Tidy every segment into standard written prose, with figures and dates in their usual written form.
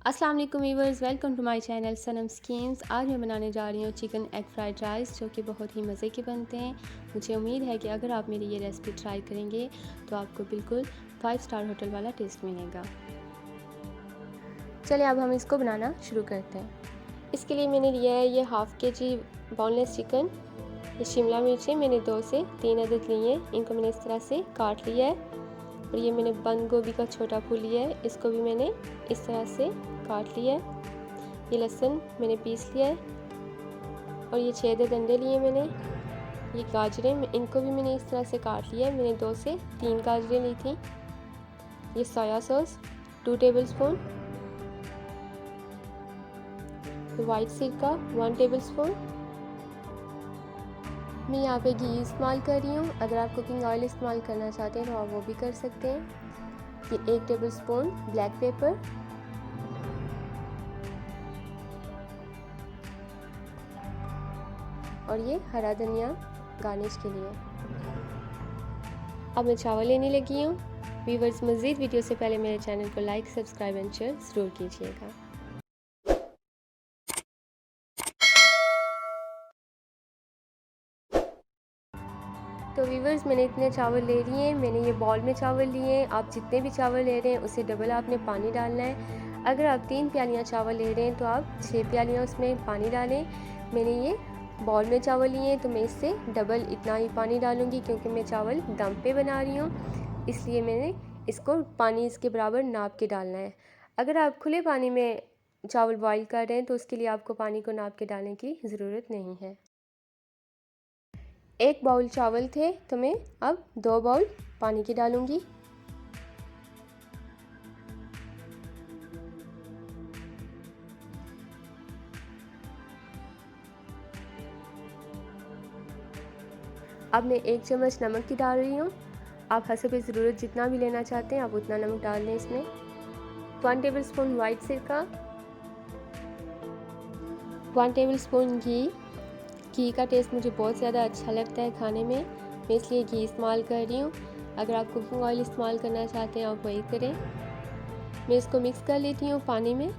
अस्सलाम वालेकुम viewers, welcome to my channel Sanam Schemes. आज मैं बनाने जा रही हूँ चिकन एग फ्राइड राइस, जो कि बहुत ही मज़े के बनते हैं। मुझे उम्मीद है कि अगर आप मेरी ये रेसिपी ट्राई करेंगे तो आपको बिल्कुल 5 स्टार होटल वाला टेस्ट मिलेगा। चलिए अब हम इसको बनाना शुरू करते हैं। इसके लिए मैंने लिया है ये हाफ़ केजी बोनलेस चिकन। ये शिमला मिर्चें मैंने 2 से 3 अदद ली हैं, इनको मैंने इस तरह से काट लिया है। और ये मैंने बंद गोभी का छोटा फूल लिया है, इसको भी मैंने इस तरह से काट लिया है। ये लहसुन मैंने पीस लिया है और ये 6 अदद अंडे लिए मैंने। ये गाजरें, इनको भी मैंने इस तरह से काट लिया है, मैंने 2 से 3 गाजरें ली थी। ये soya sauce 2 table spoon, white सिरका 1 टेबल स्पून। मैं यहाँ पे घी इस्तेमाल कर रही हूँ, अगर आप कुकिंग ऑयल इस्तेमाल करना चाहते हैं तो आप वो भी कर सकते हैं। ये 1 टेबल स्पून ब्लैक पेपर, और ये हरा धनिया गार्निश के लिए। अब मैं चावल लेने लगी हूँ। व्यूअर्स, मज़ीद वीडियो से पहले मेरे चैनल को लाइक, सब्सक्राइब एंड शेयर ज़रूर कीजिएगा। तो व्यूअर्स, मैंने इतने चावल ले लिए हैं, मैंने ये बॉल में चावल लिए हैं। आप जितने भी चावल ले रहे हैं उससे डबल आपने पानी डालना है। अगर आप 3 प्यालियाँ चावल ले रहे हैं तो आप 6 प्यालियाँ उसमें पानी डालें। मैंने ये बॉल में चावल लिए हैं तो मैं इससे डबल इतना ही पानी डालूँगी, क्योंकि मैं चावल दम पे बना रही हूँ, इसलिए मैंने इसको पानी इसके बराबर नाप के डालना है। अगर आप खुले पानी में चावल बॉयल कर रहे हैं तो उसके लिए आपको पानी को नाप के डालने की ज़रूरत नहीं है। 1 बाउल चावल थे तो मैं अब 2 बाउल पानी की डालूंगी। अब मैं 1 चम्मच नमक की डाल रही हूँ। आप हसब ज़रूरत जितना भी लेना चाहते हैं आप उतना नमक डाल लें इसमें। 1 टेबल स्पून वाइट सिरका, 1 टेबल स्पून घी। घी का टेस्ट मुझे बहुत ज़्यादा अच्छा लगता है खाने में, मैं इसलिए घी इस्तेमाल कर रही हूँ। अगर आप कुकिंग ऑयल इस्तेमाल करना चाहते हैं आप वही करें। मैं इसको मिक्स कर लेती हूँ पानी में।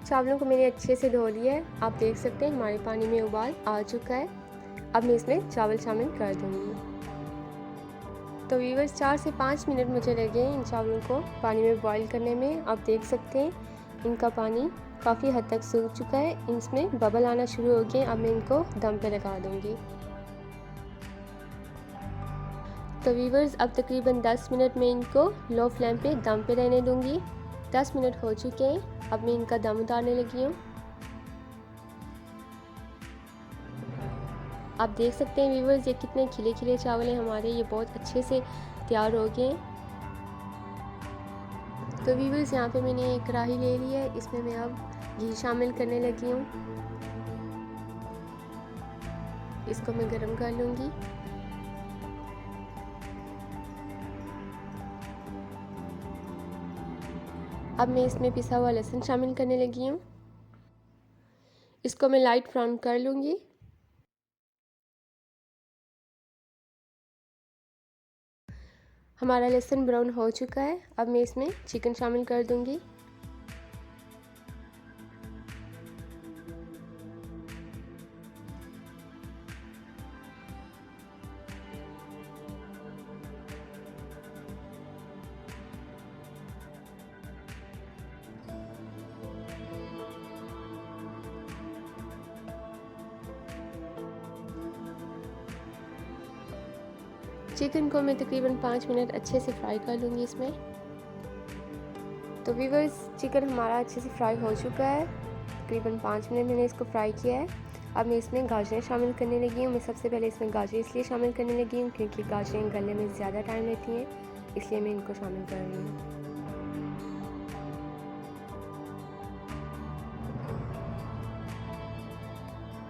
चावलों को मैंने अच्छे से धो लिया है, आप देख सकते हैं हमारे पानी में उबाल आ चुका है। अब मैं इसमें चावल शामिल कर दूँगी। तो व्यूअर्स, 4 से 5 मिनट मुझे लगे इन चावलों को पानी में बॉईल करने में। आप देख सकते हैं इनका पानी काफ़ी हद तक सूख चुका है, इसमें बबल आना शुरू हो गए। अब मैं इनको दम पे लगा दूँगी। तो व्यूअर्स, अब तकरीबन 10 मिनट में इनको लो फ्लेम पे दम पे रहने दूँगी। 10 मिनट हो चुके हैं, अब मैं इनका दम उतारने लगी हूँ। आप देख सकते हैं व्यूअर्स, ये कितने खिले खिले चावल हैं हमारे, ये बहुत अच्छे से तैयार हो गए हैं। तो व्यूअर्स, यहाँ पे मैंने एक कढ़ाई ले ली है, इसमें मैं अब घी शामिल करने लगी हूँ। इसको मैं गरम कर लूँगी। अब मैं इसमें पिसा हुआ लहसुन शामिल करने लगी हूँ। इसको मैं लाइट ब्राउन कर लूँगी। हमारा लहसुन ब्राउन हो चुका है, अब मैं इसमें चिकन शामिल कर दूँगी। चिकन को मैं तकरीबन 5 मिनट अच्छे से फ्राई कर लूँगी इसमें। तो व्यूअर्स, चिकन हमारा अच्छे से फ्राई हो चुका है, तकरीबन 5 मिनट मैंने इसको फ्राई किया है। अब मैं इसमें गाजरें शामिल करने लगी हूँ। मैं सबसे पहले इसमें गाजरें इसलिए शामिल करने लगी हूँ क्योंकि गाजरें गलने में ज़्यादा टाइम लेती हैं, इसलिए मैं इनको शामिल कर रही हूँ।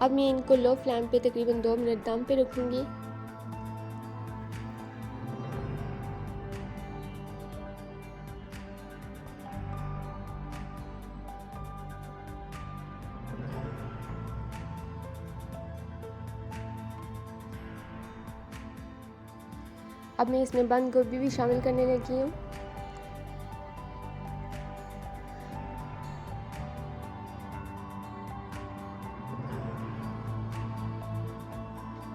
अब मैं इनको लो फ्लेम पे तकरीबन 2 मिनट दम पे रखूँगी। अब मैं इसमें बंद गोभी भी शामिल करने लगी हूँ।